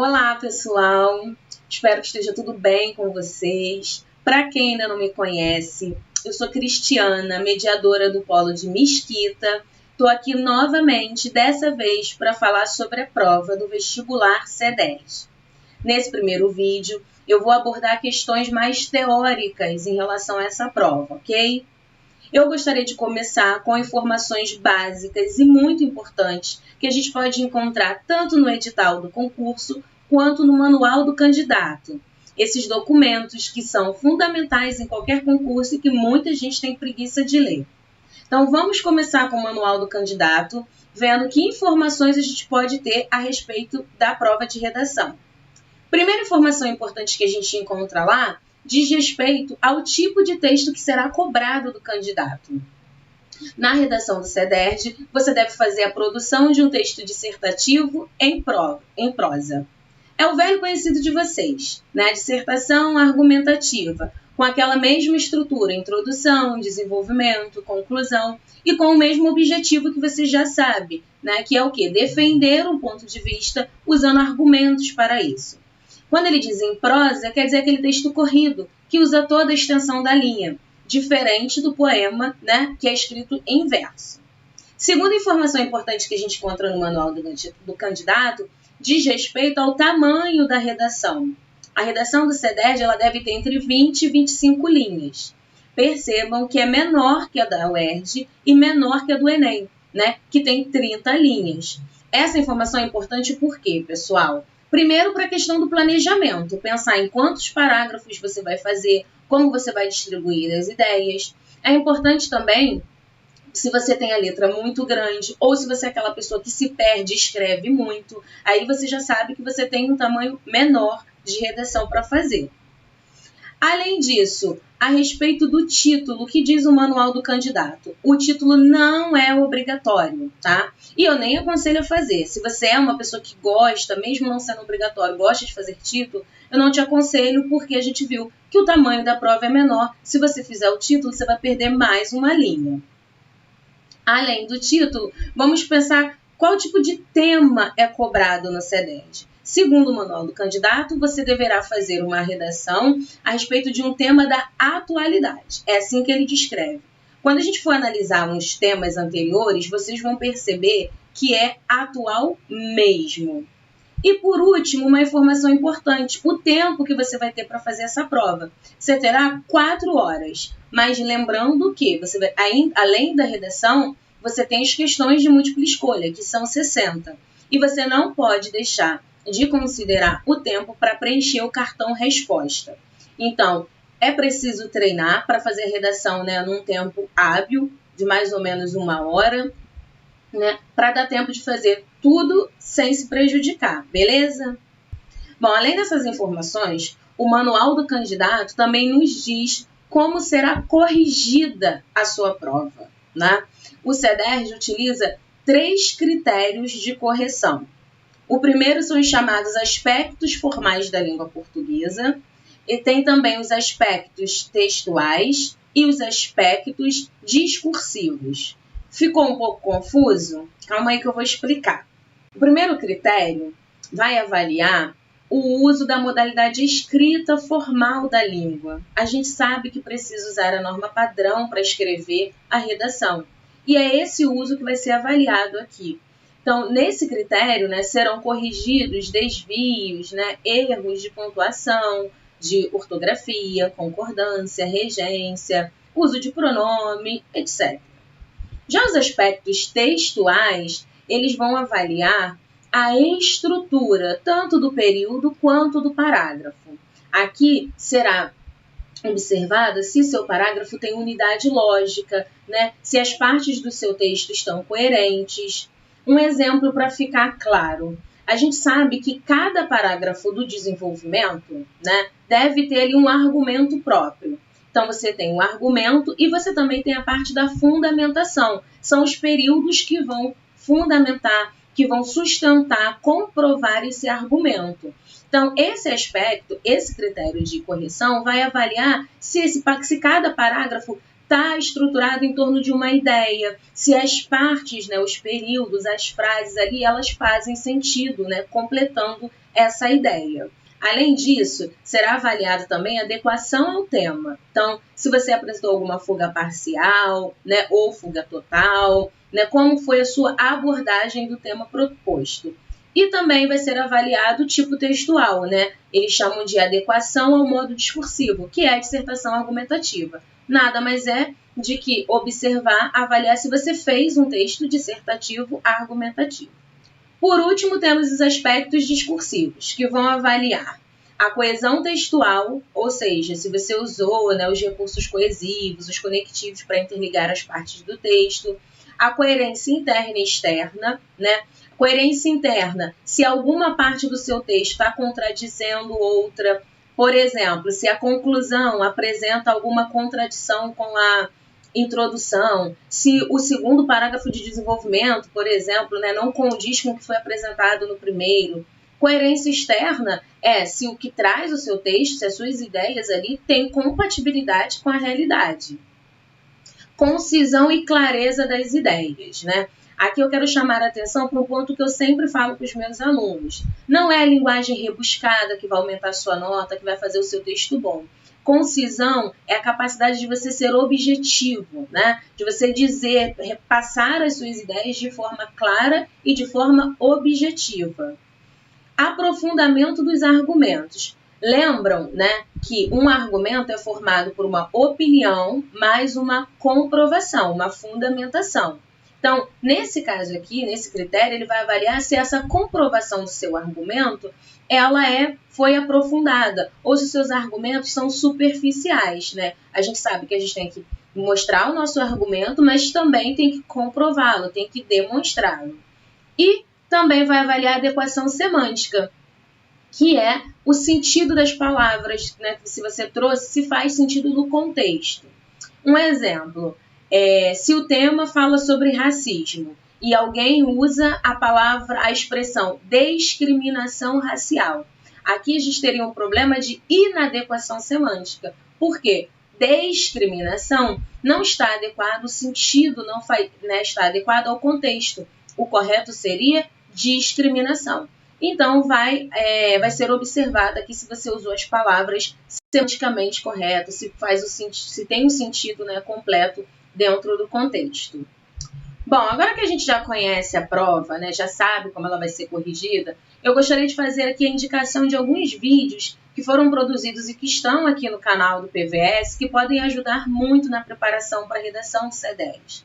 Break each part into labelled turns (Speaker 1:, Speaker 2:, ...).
Speaker 1: Olá, pessoal! Espero que esteja tudo bem com vocês. Para quem ainda não me conhece, eu sou Cristiana, mediadora do Polo de Mesquita. Estou aqui novamente, dessa vez, para falar sobre a prova do vestibular C10. Nesse primeiro vídeo, eu vou abordar questões mais teóricas em relação a essa prova, ok? Eu gostaria de começar com informações básicas e muito importantes que a gente pode encontrar tanto no edital do concurso quanto no manual do candidato. Esses documentos que são fundamentais em qualquer concurso e que muita gente tem preguiça de ler. Então, vamos começar com o manual do candidato, vendo que informações a gente pode ter a respeito da prova de redação. Primeira informação importante que a gente encontra lá diz respeito ao tipo de texto que será cobrado do candidato. Na redação do CEDERJ, você deve fazer a produção de um texto dissertativo em prosa. É o velho conhecido de vocês, né? Dissertação argumentativa, com aquela mesma estrutura, introdução, desenvolvimento, conclusão, e com o mesmo objetivo que você já sabe, né? Que é o quê? Defender um ponto de vista usando argumentos para isso. Quando ele diz em prosa, quer dizer aquele texto corrido, que usa toda a extensão da linha, diferente do poema, né, que é escrito em verso. Segunda informação importante que a gente encontra no manual do candidato diz respeito ao tamanho da redação. A redação do CEDERJ ela deve ter entre 20 e 25 linhas. Percebam que é menor que a da UERJ e menor que a do Enem, né, que tem 30 linhas. Essa informação é importante por quê, pessoal? Primeiro, para a questão do planejamento, pensar em quantos parágrafos você vai fazer, como você vai distribuir as ideias. É importante também, se você tem a letra muito grande, ou se você é aquela pessoa que se perde e escreve muito, aí você já sabe que você tem um tamanho menor de redação para fazer. Além disso, a respeito do título, que diz o manual do candidato, o título não é obrigatório, tá? E eu nem aconselho a fazer. Se você é uma pessoa que gosta, mesmo não sendo obrigatório, gosta de fazer título, eu não te aconselho porque a gente viu que o tamanho da prova é menor. Se você fizer o título, você vai perder mais uma linha. Além do título, vamos pensar qual tipo de tema é cobrado no CEDERJ. Segundo o manual do candidato, você deverá fazer uma redação a respeito de um tema da atualidade. É assim que ele descreve. Quando a gente for analisar uns temas anteriores, vocês vão perceber que é atual mesmo. E por último, uma informação importante, o tempo que você vai ter para fazer essa prova. Você terá 4 horas, mas lembrando que você vai, além da redação, você tem as questões de múltipla escolha, que são 60. E você não pode deixar de considerar o tempo para preencher o cartão resposta. Então, é preciso treinar para fazer a redação, né, num tempo hábil, de mais ou menos 1 hora, né, para dar tempo de fazer tudo sem se prejudicar, beleza? Bom, além dessas informações, o manual do candidato também nos diz como será corrigida a sua prova, né? O CEDERJ utiliza 3 critérios de correção. O primeiro são os chamados aspectos formais da língua portuguesa, e tem também os aspectos textuais e os aspectos discursivos. Ficou um pouco confuso? Calma aí que eu vou explicar. O primeiro critério vai avaliar o uso da modalidade escrita formal da língua. A gente sabe que precisa usar a norma padrão para escrever a redação. E é esse uso que vai ser avaliado aqui. Então, nesse critério, né, serão corrigidos desvios, né, erros de pontuação, de ortografia, concordância, regência, uso de pronome, etc. Já os aspectos textuais, eles vão avaliar a estrutura, tanto do período quanto do parágrafo. Aqui será observada se seu parágrafo tem unidade lógica, né? Se as partes do seu texto estão coerentes. Um exemplo para ficar claro. A gente sabe que cada parágrafo do desenvolvimento, né, deve ter ali um argumento próprio. Então, você tem o argumento e você também tem a parte da fundamentação. São os períodos que vão fundamentar, que vão sustentar, comprovar esse argumento. Então, esse aspecto, esse critério de correção vai avaliar se cada parágrafo está estruturado em torno de uma ideia, se as partes, né, os períodos, as frases ali, elas fazem sentido, né, completando essa ideia. Além disso, será avaliado também a adequação ao tema. Então, se você apresentou alguma fuga parcial, né, ou fuga total, né, como foi a sua abordagem do tema proposto. E também vai ser avaliado o tipo textual, né? Eles chamam de adequação ao modo discursivo, que é a dissertação argumentativa. Nada mais é de que observar, avaliar se você fez um texto dissertativo argumentativo. Por último, temos os aspectos discursivos, que vão avaliar a coesão textual, ou seja, se você usou, né, os recursos coesivos, os conectivos para interligar as partes do texto, a coerência interna e externa, né? Coerência interna, se alguma parte do seu texto está contradizendo outra, por exemplo, se a conclusão apresenta alguma contradição com a introdução, se o segundo parágrafo de desenvolvimento, por exemplo, né, não condiz com o que foi apresentado no primeiro. Coerência externa é se o que traz o seu texto, se as suas ideias ali têm compatibilidade com a realidade. Concisão e clareza das ideias, né? Aqui eu quero chamar a atenção para um ponto que eu sempre falo para os meus alunos. Não é a linguagem rebuscada que vai aumentar a sua nota, que vai fazer o seu texto bom. Concisão é a capacidade de você ser objetivo, né? De você dizer, repassar as suas ideias de forma clara e de forma objetiva. Aprofundamento dos argumentos. Lembram, né, que um argumento é formado por uma opinião mais uma comprovação, uma fundamentação. Então, nesse caso aqui, nesse critério, ele vai avaliar se essa comprovação do seu argumento foi aprofundada ou se os seus argumentos são superficiais, né? A gente sabe que a gente tem que mostrar o nosso argumento, mas também tem que comprová-lo, tem que demonstrá-lo. E também vai avaliar a adequação semântica, que é o sentido das palavras, né, que se você trouxe, se faz sentido no contexto. Um exemplo, se o tema fala sobre racismo e alguém usa a expressão discriminação racial, aqui a gente teria um problema de inadequação semântica. Por quê? Discriminação não está adequado, o sentido não está adequado ao contexto. O correto seria discriminação. Então, vai ser observado aqui se você usou as palavras semanticamente corretas, se tem um sentido, né, completo dentro do contexto. Bom, agora que a gente já conhece a prova, né, já sabe como ela vai ser corrigida, eu gostaria de fazer aqui a indicação de alguns vídeos que foram produzidos e que estão aqui no canal do PVS, que podem ajudar muito na preparação para a redação do C10.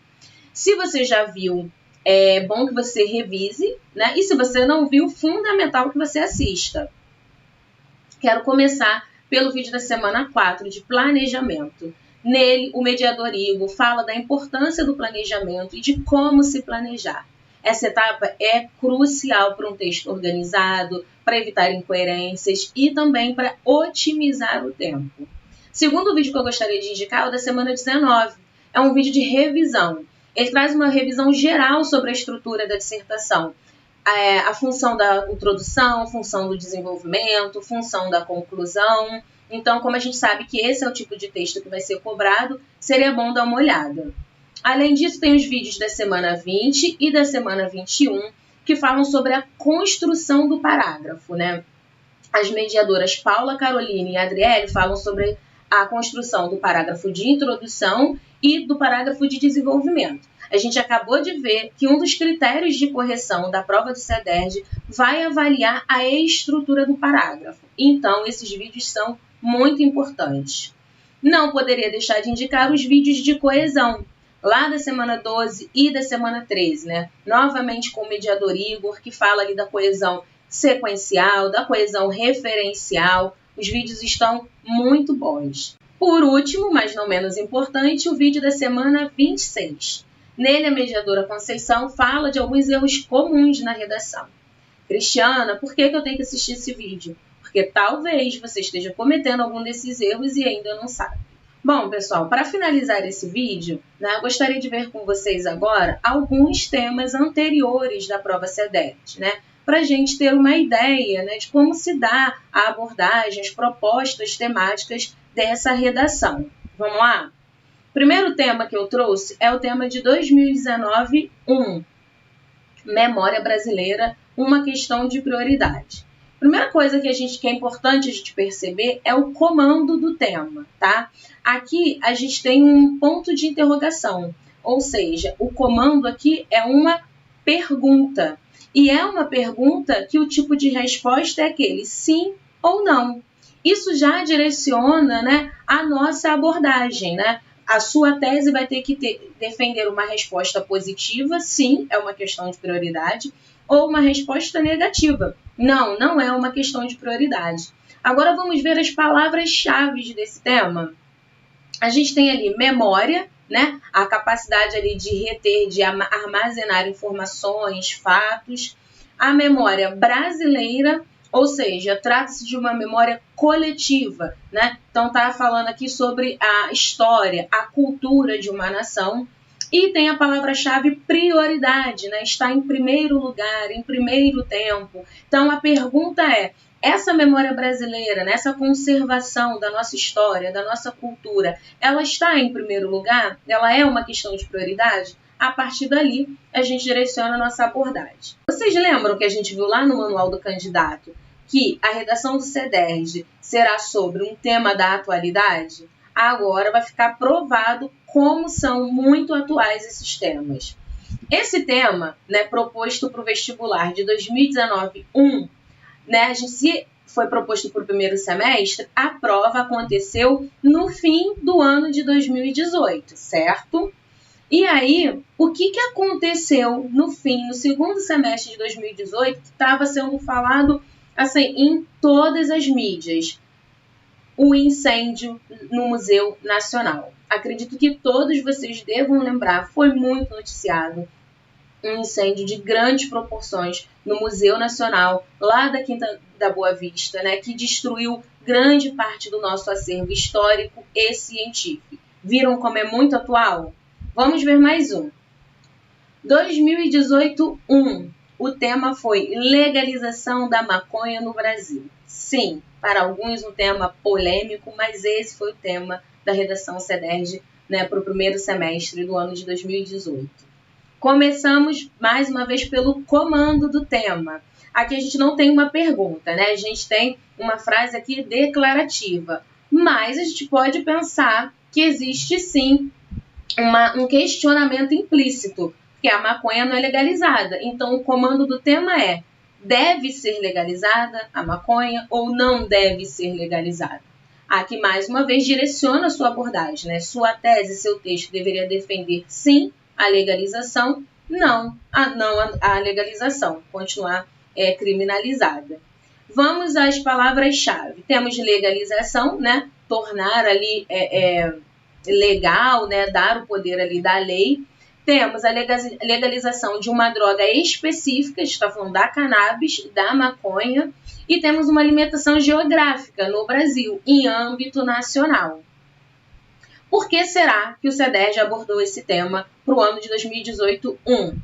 Speaker 1: Se você já viu, é bom que você revise, né? E se você não viu, fundamental que você assista. Quero começar pelo vídeo da semana 4 de planejamento. Nele, o mediador Igor fala da importância do planejamento e de como se planejar. Essa etapa é crucial para um texto organizado, para evitar incoerências e também para otimizar o tempo. Segundo vídeo que eu gostaria de indicar é o da semana 19. É um vídeo de revisão. Ele traz uma revisão geral sobre a estrutura da dissertação, a função da introdução, a função do desenvolvimento, a função da conclusão. Então, como a gente sabe que esse é o tipo de texto que vai ser cobrado, seria bom dar uma olhada. Além disso, tem os vídeos da semana 20 e da semana 21, que falam sobre a construção do parágrafo, né? As mediadoras Paula, Carolina e Adriele falam sobre a construção do parágrafo de introdução e do parágrafo de desenvolvimento. A gente acabou de ver que um dos critérios de correção da prova do CEDERJ vai avaliar a estrutura do parágrafo. Então, esses vídeos são muito importantes. Não poderia deixar de indicar os vídeos de coesão, lá da semana 12 e da semana 13, né? Novamente com o mediador Igor, que fala ali da coesão sequencial, da coesão referencial. Os vídeos estão muito bons. Por último, mas não menos importante, o vídeo da semana 26. Nele, a mediadora Conceição fala de alguns erros comuns na redação. Cristiana, por que eu tenho que assistir esse vídeo? Porque talvez você esteja cometendo algum desses erros e ainda não sabe. Bom, pessoal, para finalizar esse vídeo, né, eu gostaria de ver com vocês agora alguns temas anteriores da prova CEDERJ, né, para a gente ter uma ideia, né, de como se dá a abordagem, as propostas temáticas dessa redação. Vamos lá? O primeiro tema que eu trouxe é o tema de 2019-1, Memória Brasileira, uma questão de prioridade. Primeira coisa que é importante a gente perceber é o comando do tema, tá? Aqui a gente tem um ponto de interrogação, ou seja, o comando aqui é uma pergunta. E é uma pergunta que o tipo de resposta é aquele sim ou não. Isso já direciona, né, a nossa abordagem, né? A sua tese vai ter que defender uma resposta positiva, sim, é uma questão de prioridade, ou uma resposta negativa. Não, não é uma questão de prioridade. Agora vamos ver as palavras-chave desse tema. A gente tem ali memória, né? A capacidade ali de reter, de armazenar informações, fatos. A memória brasileira, ou seja, trata-se de uma memória coletiva, né? Então tá falando aqui sobre a história, a cultura de uma nação. E tem a palavra-chave prioridade, né? Está em primeiro lugar, em primeiro tempo. Então a pergunta é: essa memória brasileira, né, essa conservação da nossa história, da nossa cultura, ela está em primeiro lugar? Ela é uma questão de prioridade? A partir dali, a gente direciona a nossa abordagem. Vocês lembram que a gente viu lá no Manual do Candidato que a redação do CEDERJ será sobre um tema da atualidade? Agora vai ficar provado como são muito atuais esses temas. Esse tema, né, proposto para o vestibular de 2019-1, né, se foi proposto para o primeiro semestre, a prova aconteceu no fim do ano de 2018, certo? E aí, o que aconteceu no segundo semestre de 2018, que estava sendo falado assim, em todas as mídias? O incêndio no Museu Nacional. Acredito que todos vocês devam lembrar, foi muito noticiado, um incêndio de grandes proporções no Museu Nacional, lá da Quinta da Boa Vista, né, que destruiu grande parte do nosso acervo histórico e científico. Viram como é muito atual? Vamos ver mais um. 2018-1. O tema foi legalização da maconha no Brasil. Sim, para alguns um tema polêmico, mas esse foi o tema da redação CEDERJ, né, para o primeiro semestre do ano de 2018. Começamos mais uma vez pelo comando do tema. Aqui a gente não tem uma pergunta, né? A gente tem uma frase aqui declarativa, mas a gente pode pensar que existe sim um questionamento implícito, porque a maconha não é legalizada. Então, o comando do tema é: deve ser legalizada a maconha ou não deve ser legalizada? Aqui, mais uma vez, direciona a sua abordagem, né? Sua tese, seu texto deveria defender sim a legalização, não a legalização, continuar criminalizada. Vamos às palavras-chave. Temos legalização, né? Tornar ali legal, né? Dar o poder ali da lei. Temos a legalização de uma droga específica, está falando da cannabis, da maconha, e temos uma limitação geográfica no Brasil, em âmbito nacional. Por que será que o CEDERJ abordou esse tema para o ano de 2018-1?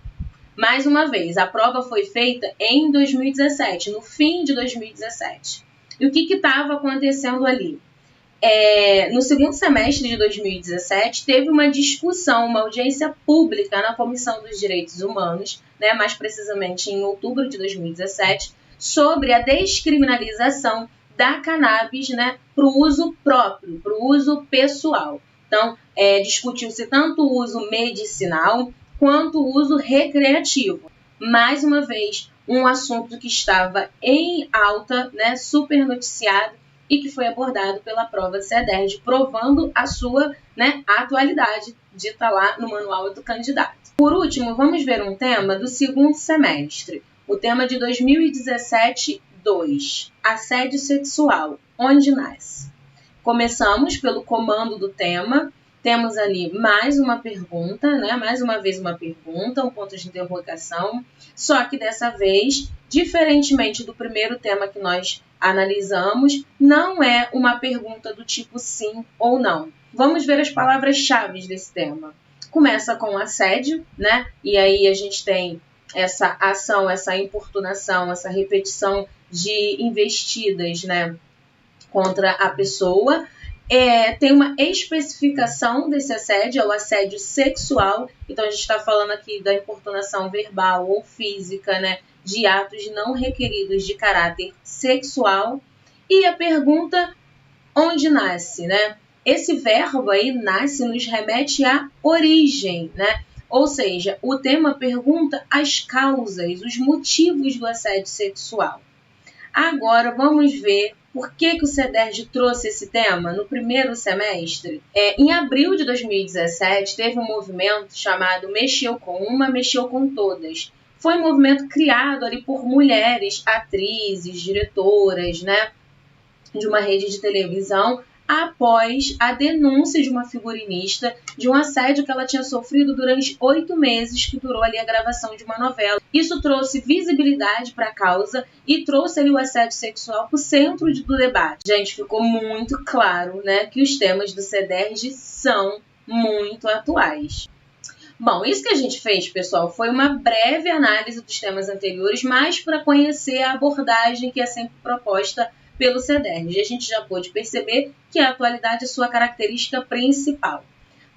Speaker 1: Mais uma vez, a prova foi feita em 2017, no fim de 2017. E o que estava acontecendo ali? No segundo semestre de 2017, teve uma discussão, uma audiência pública na Comissão dos Direitos Humanos, né, mais precisamente em outubro de 2017, sobre a descriminalização da cannabis, né, para o uso próprio, para o uso pessoal. Então, discutiu-se tanto o uso medicinal quanto o uso recreativo. Mais uma vez, um assunto que estava em alta, né, super noticiado, e que foi abordado pela prova CEDERJ, provando a sua, né, atualidade, dita lá no Manual do Candidato. Por último, vamos ver um tema do segundo semestre, o tema de 2017-2, assédio sexual, onde nasce? Começamos pelo comando do tema, temos ali mais uma pergunta, né? Mais uma vez uma pergunta, um ponto de interrogação, só que dessa vez, diferentemente do primeiro tema que nós analisamos, não é uma pergunta do tipo sim ou não. Vamos ver as palavras-chave desse tema. Começa com assédio, né? E aí a gente tem essa ação, essa importunação, essa repetição de investidas, né, contra a pessoa. tem uma especificação desse assédio, é o assédio sexual. Então, a gente está falando aqui da importunação verbal ou física, né, de atos não requeridos de caráter sexual. E a pergunta, onde nasce, né? Esse verbo aí, nasce, nos remete à origem, né? Ou seja, o tema pergunta as causas, os motivos do assédio sexual. Agora, vamos ver por que o CEDERJ trouxe esse tema no primeiro semestre. Em abril de 2017, teve um movimento chamado Mexeu com Uma, Mexeu com Todas. Foi um movimento criado ali por mulheres, atrizes, diretoras, né, de uma rede de televisão, após a denúncia de uma figurinista de um assédio que ela tinha sofrido durante 8 meses, que durou ali a gravação de uma novela. Isso trouxe visibilidade para a causa e trouxe ali o assédio sexual para o centro do debate. Gente, ficou muito claro, né, que os temas do CEDERJ são muito atuais. Bom, isso que a gente fez, pessoal, foi uma breve análise dos temas anteriores, mas para conhecer a abordagem que é sempre proposta pelo CEDERJ. A gente já pôde perceber que a atualidade é sua característica principal.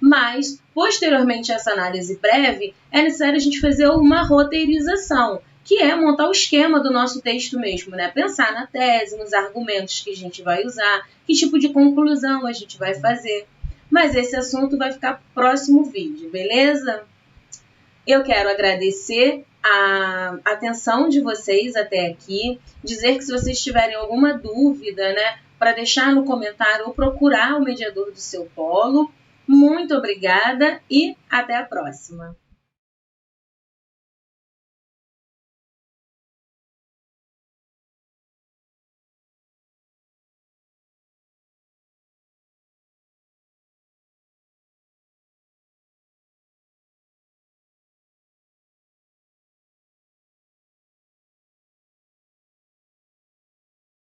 Speaker 1: Mas, posteriormente a essa análise breve, é necessário a gente fazer uma roteirização, que é montar o esquema do nosso texto mesmo, né? Pensar na tese, nos argumentos que a gente vai usar, que tipo de conclusão a gente vai fazer. Mas esse assunto vai ficar pro próximo vídeo, beleza? Eu quero agradecer a atenção de vocês até aqui, dizer que se vocês tiverem alguma dúvida, né, para deixar no comentário ou procurar o mediador do seu polo. Muito obrigada e até a próxima!